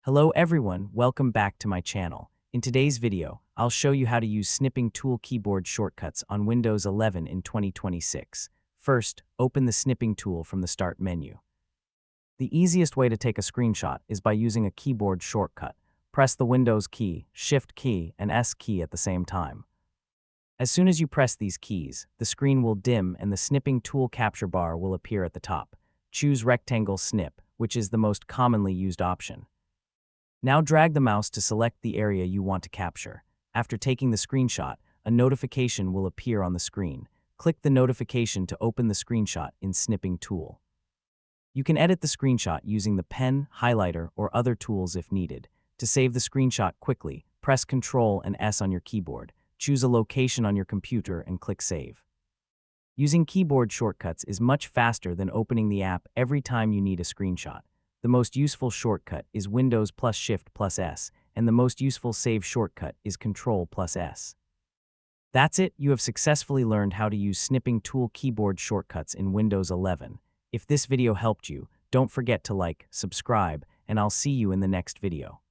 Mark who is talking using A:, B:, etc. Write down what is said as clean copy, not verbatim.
A: Hello everyone, welcome back to my channel. In today's video, I'll show you how to use Snipping Tool keyboard shortcuts on Windows 11 in 2026. First, open the Snipping Tool from the Start menu. The easiest way to take a screenshot is by using a keyboard shortcut. Press the Windows key, Shift key, and S key at the same time. As soon as you press these keys, the screen will dim and the Snipping Tool capture bar will appear at the top. Choose Rectangle Snip, which is the most commonly used option. Now drag the mouse to select the area you want to capture. After taking the screenshot, a notification will appear on the screen. Click the notification to open the screenshot in Snipping Tool. You can edit the screenshot using the pen, highlighter, or other tools if needed. To save the screenshot quickly, press Ctrl and S on your keyboard. Choose a location on your computer and click Save. Using keyboard shortcuts is much faster than opening the app every time you need a screenshot. The most useful shortcut is Windows plus Shift plus S, and the most useful save shortcut is Control plus S. That's it, you have successfully learned how to use Snipping Tool keyboard shortcuts in Windows 11. If this video helped you, don't forget to like, subscribe, and I'll see you in the next video.